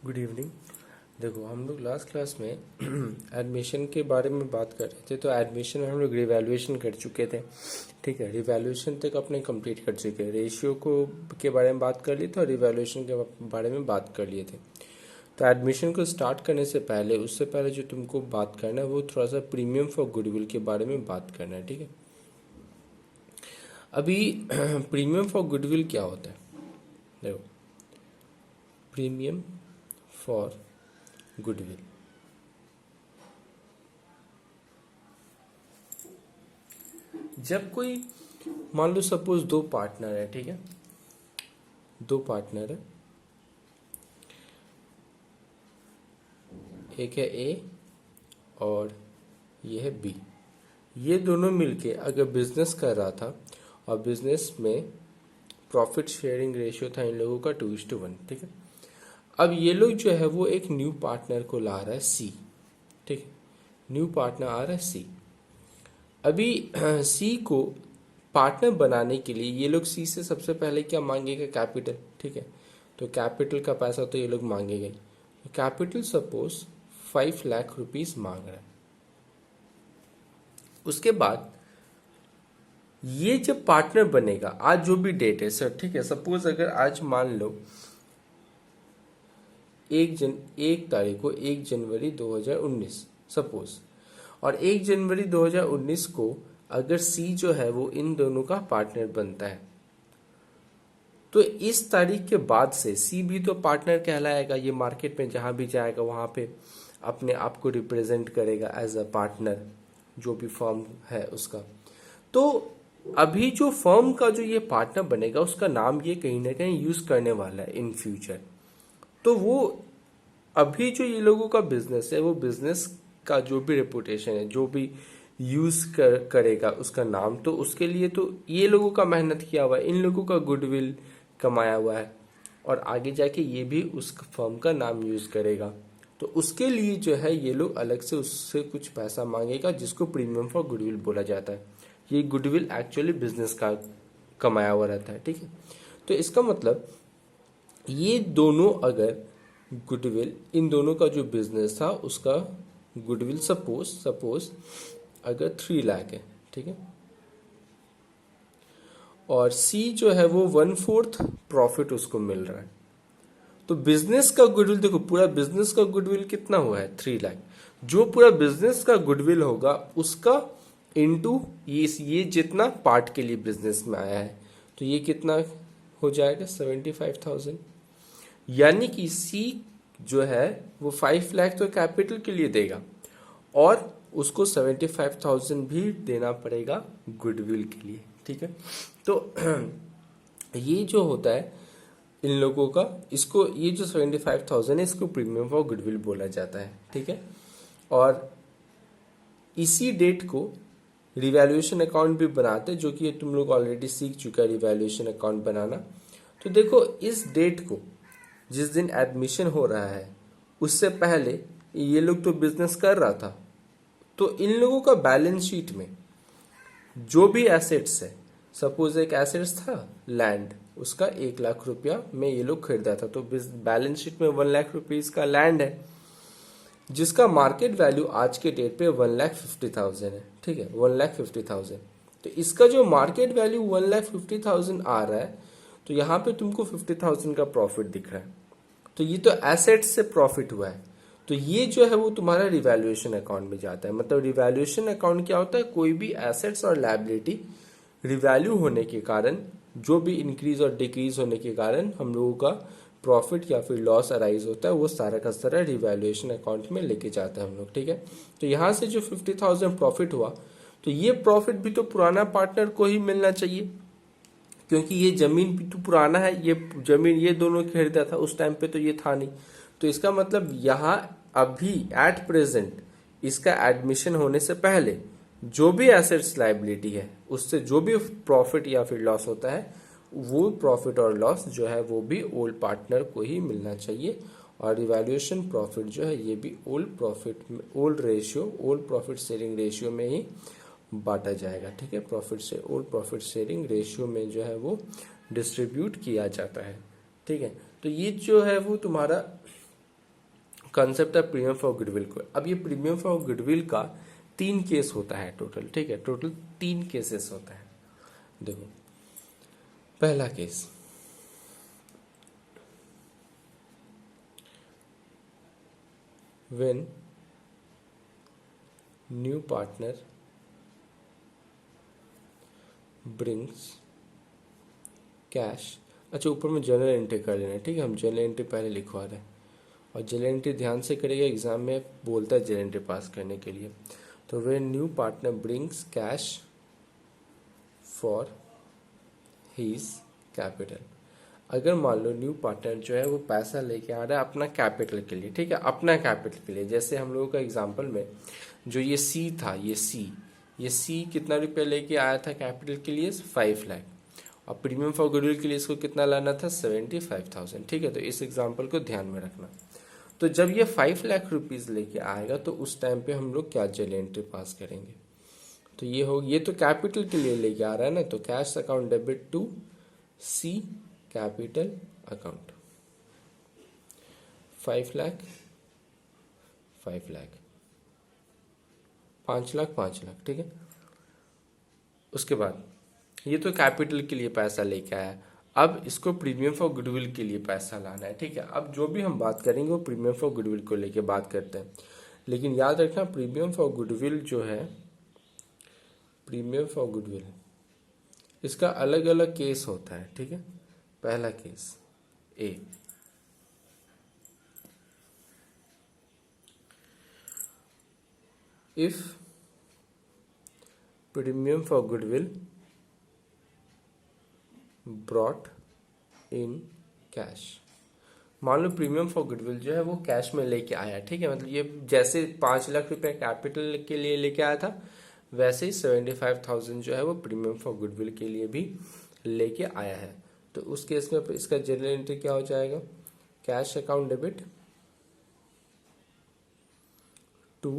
Good evening. देखो, हम लोग लास्ट क्लास में एडमिशन के बारे में बात कर रहे थे। तो एडमिशन में हम लोग रिवैल्यूएशन कर चुके थे। ठीक है, रिवैल्यूएशन तक अपने कंप्लीट कर चुके हैं। रेशियो को के बारे में बात कर ली तो रिवैल्यूएशन के बारे में बात कर लिए थे। तो एडमिशन को स्टार्ट करने से पहले उससे पहले जो तुमको बात करना है वो थोड़ा सा प्रीमियम फॉर गुडविल के बारे में बात करना है। ठीक है, अभी प्रीमियम फॉर गुडविल क्या होता है? देखो, प्रीमियम फॉर गुडविल, जब कोई मान लो सपोज दो पार्टनर है, ठीक है, दो पार्टनर है, एक है ए और ये है बी। ये दोनों मिलके अगर बिजनेस कर रहा था और बिजनेस में प्रॉफिट शेयरिंग रेशियो था इन लोगों का 2:1। ठीक है, अब ये लोग जो है वो एक न्यू पार्टनर को ला रहा है सी। ठीक है, न्यू पार्टनर आ रहा है सी। अभी सी को पार्टनर बनाने के लिए ये लोग सी से सबसे पहले क्या मांगेगा? कैपिटल। ठीक है, तो कैपिटल का पैसा तो ये लोग मांगेगा ही। तो कैपिटल सपोज 5 लाख रुपीस मांग रहा है। उसके बाद ये जब पार्टनर बनेगा, आज जो भी डेट है सर, ठीक है, सपोज अगर आज मान लो 1 तारीख को 1 जनवरी 2019 सपोज, और 1 जनवरी 2019 को अगर सी जो है वो इन दोनों का पार्टनर बनता है, तो इस तारीख के बाद से सी भी तो पार्टनर कहलाएगा। ये मार्केट में जहां भी जाएगा वहां पे अपने आप को रिप्रेजेंट करेगा एज अ पार्टनर, जो भी फर्म है उसका। तो अभी जो फर्म का जो ये पार्टनर बनेगा उसका नाम ये कहीं ना कहीं यूज करने वाला है इन फ्यूचर। तो वो अभी जो ये लोगों का बिजनेस है, वो बिजनेस का जो भी रेपुटेशन है, जो भी यूज करेगा उसका नाम, तो उसके लिए तो ये लोगों का मेहनत किया हुआ है, इन लोगों का गुडविल कमाया हुआ है, और आगे जाके ये भी उस फर्म का नाम यूज करेगा। तो उसके लिए जो है ये लोग अलग से उससे कुछ पैसा मांगेगा, जिसको प्रीमियम फॉर गुडविल बोला जाता है। ये गुडविल एक्चुअली बिजनेस का कमाया हुआ रहता है। ठीक है, तो इसका मतलब ये दोनों अगर गुडविल, इन दोनों का जो बिजनेस था उसका गुडविल सपोज अगर 3 लाख है, ठीक है, और सी जो है वो 1/4 प्रॉफिट उसको मिल रहा है, तो बिजनेस का गुडविल देखो, पूरा बिजनेस का गुडविल कितना हुआ है? 3 लाख। जो पूरा बिजनेस का गुडविल होगा उसका इनटू ये जितना पार्ट के लिए बिजनेस में आया है, तो ये कितना हो जाएगा? 75,000। यानी कि सी जो है वो 5 लाख तो कैपिटल के लिए देगा, और उसको 75,000 भी देना पड़ेगा गुडविल के लिए। ठीक है, तो ये जो होता है इन लोगों का, इसको ये जो 75,000 है इसको प्रीमियम फॉर गुडविल बोला जाता है। ठीक है, और इसी डेट को रिवैल्यूएशन अकाउंट भी बनाते हैं, जो कि तुम लोग ऑलरेडी सीख चुका है रिवैल्यूएशन अकाउंट बनाना। तो देखो, इस डेट को जिस दिन एडमिशन हो रहा है उससे पहले ये लोग तो बिजनेस कर रहा था, तो इन लोगों का बैलेंस शीट में जो भी एसेट्स है, सपोज एक एसेट्स था लैंड, उसका 1 लाख रुपया में ये लोग खरीदा था, तो बैलेंस शीट में 1 लाख रुपीज का लैंड है, जिसका मार्केट वैल्यू आज के डेट पे 1,50,000 है। ठीक है, 1,50,000। तो इसका जो मार्केट वैल्यू 1,50,000 आ रहा है, तो यहाँ पे तुमको 50,000 का प्रॉफिट दिख रहा है। तो ये तो एसेट्स से प्रॉफिट हुआ है, तो ये जो है वो तुम्हारा रिवैल्यूएशन अकाउंट में जाता है। मतलब रिवैल्यूएशन अकाउंट क्या होता है? कोई भी एसेट्स और लायबिलिटी रिवैल्यू होने के कारण, जो भी इंक्रीज और डिक्रीज होने के कारण हम लोगों का प्रॉफिट या फिर लॉस अराइज होता है, वो सारा का सारा रिवैल्यूएशन अकाउंट में लेके जाते हैं हम लोग। ठीक है, तो यहाँ से जो 50,000 प्रॉफिट हुआ, तो ये प्रॉफिट भी तो पुराना पार्टनर को ही मिलना चाहिए, क्योंकि ये जमीन भी तो पुराना है, ये जमीन ये दोनों खरीदा था, उस टाइम पे तो ये था नहीं। तो इसका मतलब यहाँ अभी एट प्रेजेंट इसका एडमिशन होने से पहले जो भी एसेट्स लायबिलिटी है, उससे जो भी प्रॉफिट या फिर लॉस होता है, वो प्रॉफिट और लॉस जो है वो भी ओल्ड पार्टनर को ही मिलना चाहिए। और रिवैल्यूएशन प्रॉफिट जो है ये भी ओल्ड प्रॉफिट शेयरिंग रेशियो में ही बांटा जाएगा। ठीक है, ओल्ड प्रॉफिट शेयरिंग रेशियो में जो है वो डिस्ट्रीब्यूट किया जाता है। ठीक है, तो ये जो है वो तुम्हारा कंसेप्ट है प्रीमियम फॉर गुडविल को। अब ये प्रीमियम फॉर गुडविल का 3 केस होता है टोटल, ठीक है, टोटल 3 केसेस होता है। देखो पहला case, when new partner brings cash. अच्छा, ऊपर में जर्नल एंट्री कर लेना, ठीक है, हम जर्नल एंट्री पहले लिखवा रहे हैं और जर्नल एंट्री ध्यान से करेगा, एग्जाम में बोलता है जर्नल एंट्री पास करने के लिए। तो when new partner brings cash for his capital, अगर मान लो न्यू पार्टनर जो है वो पैसा लेके आ रहा है अपना कैपिटल के लिए, ठीक है, अपना कैपिटल के लिए। जैसे हम लोगों का एग्जाम्पल में जो ये सी था, ये सी कितना रुपया लेके आया था कैपिटल के लिए, 5 लाख, और प्रीमियम फॉर गुडविल के लिए इसको कितना लाना था, 75,000, ठीक है। तो इस एग्जाम्पल को ध्यान में रखना। तो जब ये 5 लाख रुपीज लेके आएगा तो उस टाइम पे हम लोग क्या जर्नल एंट्री पास करेंगे। तो ये तो कैपिटल के लिए लेके आ रहा है ना, तो cash account debit to C capital account, 5 lakh 5 lakh, 5 lakh 5 lakh, ठीक है। उसके बाद ये तो कैपिटल के लिए पैसा लेके आया, अब इसको प्रीमियम फॉर गुडविल के लिए पैसा लाना है, ठीक है। अब जो भी हम बात करेंगे वो प्रीमियम फॉर गुडविल को लेके बात करते हैं, लेकिन याद रखना प्रीमियम फॉर गुडविल जो है, प्रीमियम फॉर गुडविल इसका अलग अलग केस होता है, ठीक है। पहला case A, if premium for goodwill brought in cash. मान लो प्रीमियम फॉर गुडविल जो है वो कैश में लेके आया, ठीक है, मतलब ये जैसे 5 लाख रुपए कैपिटल के लिए लेके आया था, वैसे ही 75,000 जो है वो प्रीमियम फॉर गुडविल के लिए भी लेके आया है। तो उस केस में इसका जर्नल एंट्री क्या हो जाएगा, cash account debit to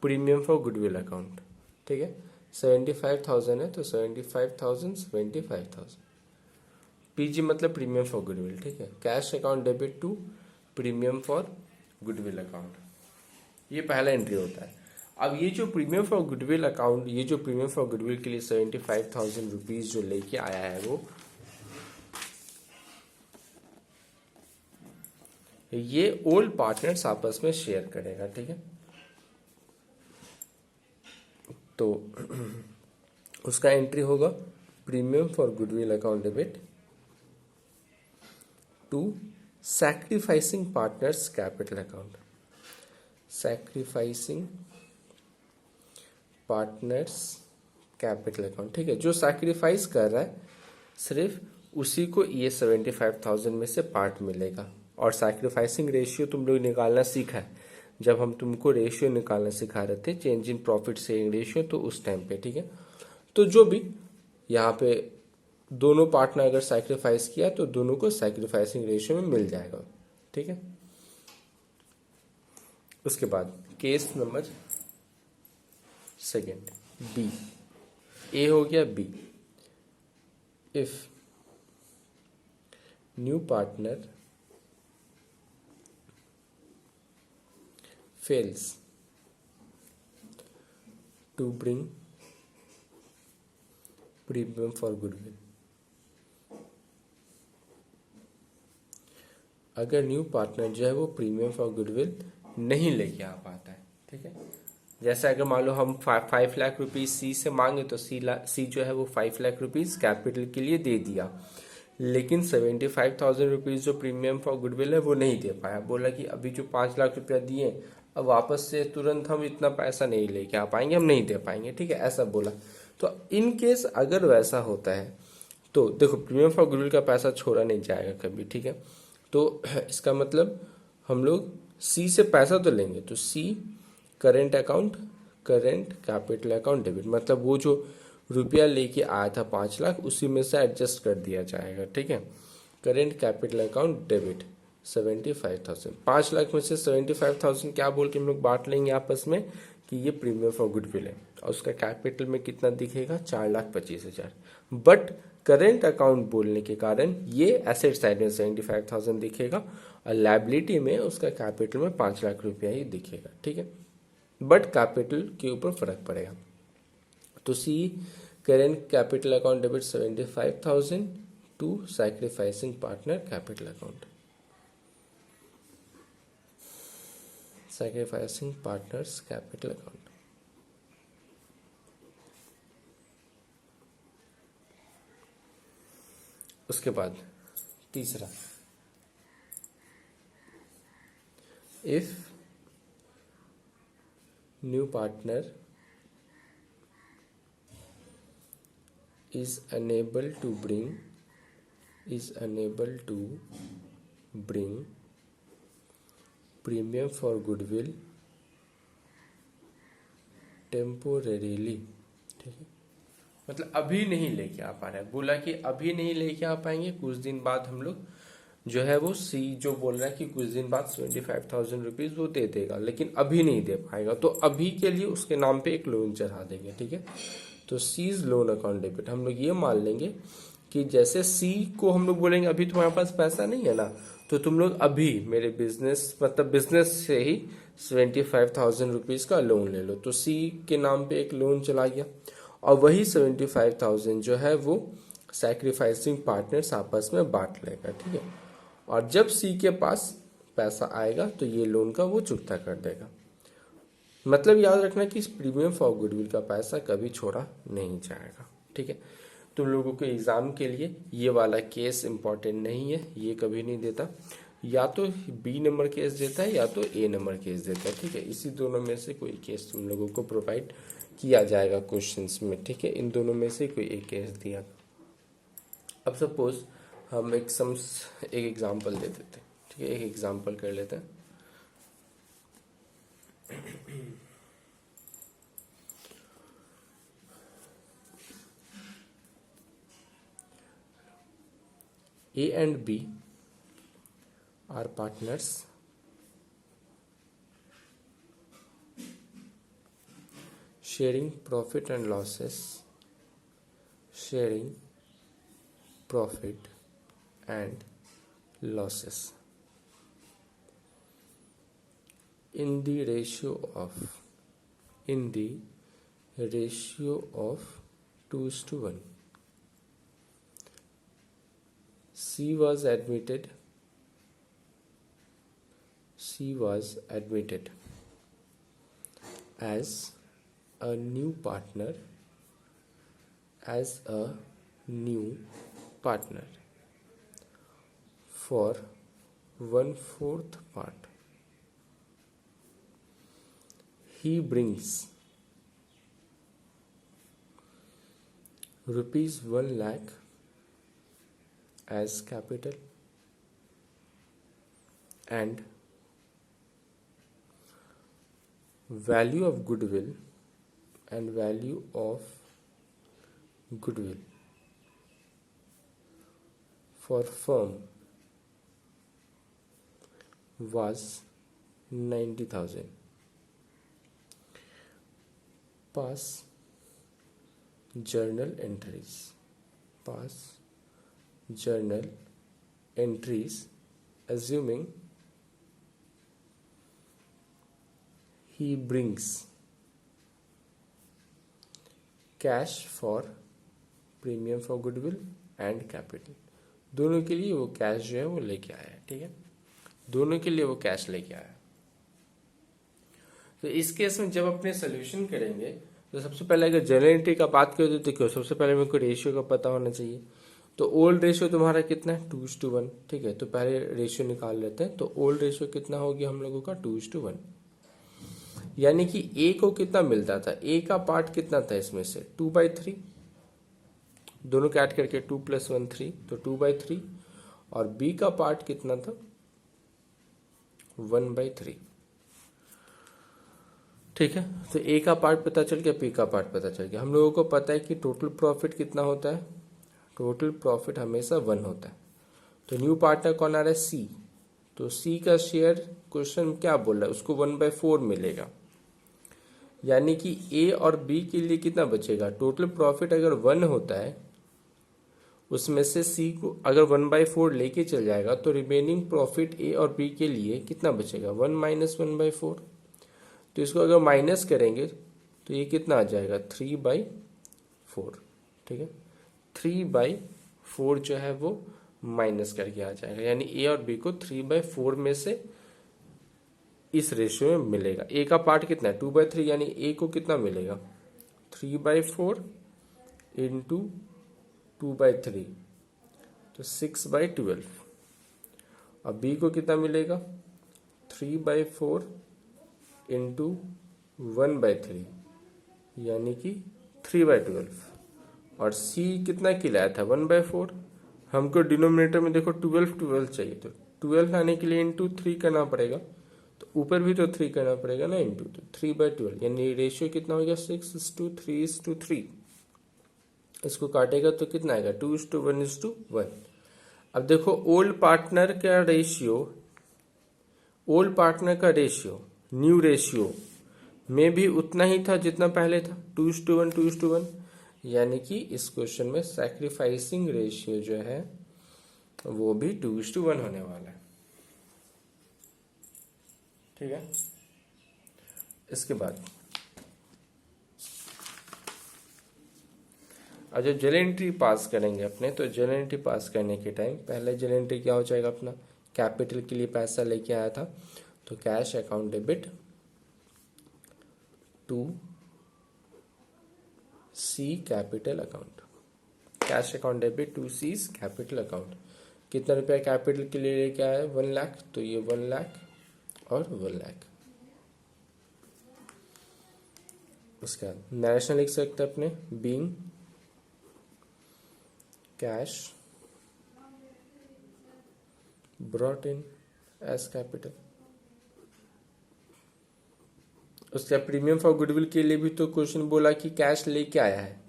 premium for goodwill account, ठीक है। 75,000 है तो 75,000 75,000, पीजी मतलब प्रीमियम फॉर गुडविल, ठीक है। Cash account debit to premium for goodwill account, ये पहला एंट्री होता है। अब ये जो प्रीमियम फॉर गुडविल अकाउंट, ये जो प्रीमियम फॉर गुडविल के लिए 75,000 रुपीज जो लेके आया है वो, ये ओल्ड पार्टनर्स आपस में शेयर करेगा, ठीक है। तो उसका एंट्री होगा premium for goodwill account debit to sacrificing partners capital account, sacrificing partners capital account, ठीक है। जो सैक्रिफाइस कर रहा है सिर्फ उसी को ये 75,000 में से पार्ट मिलेगा। और सैक्रिफाइसिंग रेशियो तुम लोग निकालना सीखा है जब हम तुमको रेशियो निकालना सिखा रहे थे, change in profit sharing ratio, तो उस टाइम पे, ठीक है। तो जो भी यहाँ पे दोनों पार्टनर अगर सैक्रिफाइस किया तो दोनों को सैक्रिफाइसिंग रेशियो में मिल जाएगा, ठीक है। उसके बाद case number second, B, A हो गया, B, if new partner fails to bring premium for goodwill, अगर न्यू पार्टनर जो है वो प्रीमियम फॉर गुडविल नहीं लेके आ पाता है, ठीक है। जैसे अगर मान लो हम 5 लाख रुपीज सी से मांगे तो सी जो है वो 5 लाख रुपीज कैपिटल के लिए दे दिया, लेकिन 75,000 रुपीज जो प्रीमियम फॉर गुडविल है वो नहीं दे पाया। बोला कि अभी जो 5 लाख रुपया दिए अब वापस से तुरंत हम इतना पैसा नहीं लेके आ पाएंगे, हम नहीं दे पाएंगे, ठीक है, ऐसा बोला। तो इन केस अगर वैसा होता है तो देखो प्रीमियम फॉर गुडविल का पैसा छोड़ा नहीं जाएगा कभी, ठीक है। तो इसका मतलब हम लोग सी से पैसा तो लेंगे, तो C current account, current capital account debit, मतलब वो जो रुपया लेके आया था 5 लाख उसी में से एडजस्ट कर दिया जाएगा, ठीक है। Current capital account debit 75,000, 5 lakh में से 75,000 क्या बोल के हम लोग बांट लेंगे आपस में कि ये प्रीमियम फॉर गुडविल है, और उसका कैपिटल में कितना दिखेगा, 4,25,000। बट करेंट अकाउंट बोलने के कारण ये एसेट साइड में 75,000 दिखेगा और लायबिलिटी में उसका कैपिटल में 5 लाख रुपया ही दिखेगा, ठीक है। बट कैपिटल के ऊपर फर्क पड़ेगा। तो C current capital account debit 75,000 to sacrificing partner capital account, sacrificing partners capital account. उसके बाद तीसरा, if new partner is unable to bring premium for goodwill temporarily, ठीक है। मतलब अभी नहीं लेके आ पा रहा है, बोला कि अभी नहीं लेके आ पाएंगे, कुछ दिन बाद हम लोग जो है वो सी जो बोल रहा है कि कुछ दिन बाद 75,000 रुपीज वो दे देगा, लेकिन अभी नहीं दे पाएगा, तो अभी के लिए उसके नाम पे एक लोन चढ़ा देंगे, ठीक है। तो सीज लोन अकाउंट डेबिट, हम लोग ये मान लेंगे कि जैसे सी को हम लोग बोलेंगे अभी तुम्हारे पास पैसा नहीं है ना, तो तुम लोग अभी मेरे बिजनेस मतलब बिजनेस से ही 75,000 रुपीज का लोन ले लो। तो सी के नाम पे एक लोन चला गया और वही 75,000 जो है वो सैक्रिफाइसिंग पार्टनर्स आपस में बांट लेगा, ठीक है। और जब सी के पास पैसा आएगा तो ये लोन का वो चुकता कर देगा। मतलब याद रखना कि इस प्रीमियम फॉर गुडविल का पैसा कभी छोड़ा नहीं जाएगा, ठीक है। तुम लोगों के एग्जाम के लिए ये वाला केस इंपॉर्टेंट नहीं है, ये कभी नहीं देता, या तो बी नंबर केस देता है या तो ए नंबर केस देता है, ठीक है। इसी दोनों में से कोई केस तुम लोगों को प्रोवाइड किया जाएगा क्वेश्चंस में, ठीक है। इन दोनों में से कोई एक केस दिया। अब सपोज हम एक एग्जाम्पल दे देते हैं, ठीक है। एक एग्जाम्पल कर लेते हैं। A and B are partners sharing profit and losses, sharing profit and losses in the ratio of 2:1. C was admitted as a new partner for 1/4 part. He brings rupees 1 lakh as capital and value of goodwill for firm was 90,000. Pass journal entries assuming he brings cash for premium for goodwill and capital. दोनों के लिए वो cash जो है वो लेके आया है, ठीक है। दोनों के लिए वो कैश लेके आया। तो इस केस में जब अपने सोल्यूशन करेंगे तो सबसे पहले अगर जर्नल एंट्री का बात करें तो देखो सबसे पहले मेरे को रेशियो का पता होना चाहिए। तो ओल्ड रेशियो तुम्हारा कितना है 2:1, ठीक है। तो पहले रेशियो निकाल लेते हैं। तो ओल्ड रेशियो कितना हो गया हम लोगों का 2:1, यानी कि ए को कितना मिलता था, ए का पार्ट कितना था इसमें से 2/3, दोनों को ऐड करके 2 + 1 3, तो 2/3, और बी का पार्ट कितना था 1/3, ठीक है। तो ए का पार्ट पता चल गया, बी का पार्ट पता चल गया। हम लोगों को पता है कि टोटल प्रॉफिट कितना होता है, टोटल प्रॉफिट हमेशा 1 होता है। तो न्यू पार्टनर कौन आ रहा है सी, तो सी का शेयर क्वेश्चन क्या बोल रहा है, उसको 1/4 मिलेगा, यानी कि ए और बी के लिए कितना बचेगा, टोटल प्रॉफिट अगर 1 होता है उसमें से सी को अगर 1/4 लेके चल जाएगा तो रिमेनिंग प्रॉफिट ए और बी के लिए कितना बचेगा, 1 माइनस 1/4। तो इसको अगर माइनस करेंगे तो ये कितना आ जाएगा, 3/4। ठीक है, 3/4 जो है वो माइनस करके आ जाएगा, यानी ए और बी को 3/4 में से इस रेशियो में मिलेगा। ए का पार्ट कितना है, 2/3, यानी ए को कितना मिलेगा, 3/4 इंटू 2/3, तो 6/12। अब बी को कितना मिलेगा, 3/4 इंटू 1/3, यानी कि 3/12। और सी कितना खिलाया था, 1/4। हमको डिनोमिनेटर में देखो 12 चाहिए, तो 12 लाने के लिए इंटू 3 करना पड़ेगा, तो ऊपर भी तो 3 करना पड़ेगा ना, इंटू, तो 3/12, यानी रेशियो कितना हो गया, 6:3:3। इसको काटेगा तो कितना आएगा, 2:1:1। अब देखो ओल्ड पार्टनर का रेशियो न्यू रेशियो में भी उतना ही था जितना पहले था, 2:1:1, यानी कि इस क्वेश्चन में सैक्रिफाइसिंग रेशियो जो है वो भी 2:1 होने वाला है। ठीक है, इसके बाद अब जब जर्नल एंट्री पास करेंगे अपने, तो जर्नल एंट्री पास करने के टाइम पहले जर्नल एंट्री क्या हो जाएगा अपना, कैपिटल के लिए पैसा लेके आया था, तो cash account debit to C capital account, cash account debit to C capital account. कितना रुपया कैपिटल के लिए लेके आया, 1 लाख, तो ये 1 लाख और 1 लाख। उसके बाद नरेशन लिख सकते हैं अपने, being cash brought in as capital. उसके प्रीमियम फॉर गुडविल के लिए भी तो क्वेश्चन बोला कि कैश लेके आया है,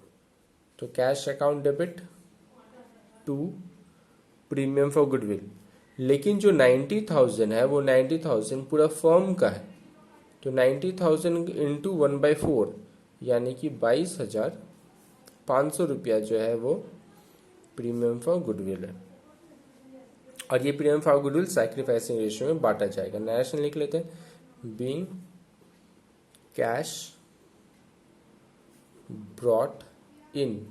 तो cash account debit to premium for goodwill. लेकिन जो 90,000 है वो 90,000 पूरा फर्म का है, तो 90,000 इंटू 1/4, यानी कि 22,500 रुपया जो है वो प्रीमियम फॉर गुडविल है। और ये premium for goodwill sacrificing ratio में बांटा जाएगा। नरेशन लिख लेते हैं, being cash brought in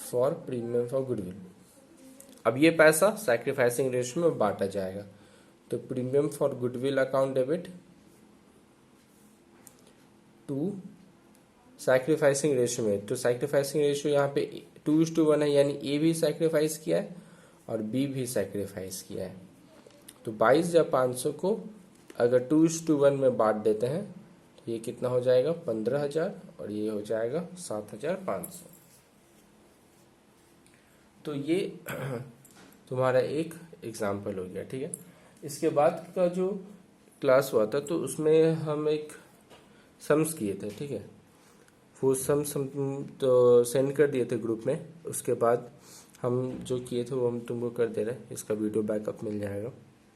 for premium for goodwill. अब ये पैसा सैक्रिफाइसिंग रेशियो में बांटा जाएगा, तो premium for goodwill account debit to sacrificing ratio में, तो सैक्रिफाइसिंग रेशियो यहाँ पे 2:1 है, यानी ए भी सैक्रिफाइस किया है और बी भी सैक्रिफाइस किया है। तो 22,500 को अगर 2:1 में बांट देते हैं तो ये कितना हो जाएगा, 15,000, और ये हो जाएगा 7,500। तो ये तुम्हारा एक एग्जाम्पल हो गया। ठीक है, इसके बाद का जो क्लास हुआ था तो उसमें हम एक सम्स किए थे। ठीक है, वो सम्स हम तो सेंड कर दिए थे ग्रुप में। उसके बाद हम जो किए थे वो हम तुमको कर दे रहे हैं, इसका वीडियो बैकअप मिल जाएगा।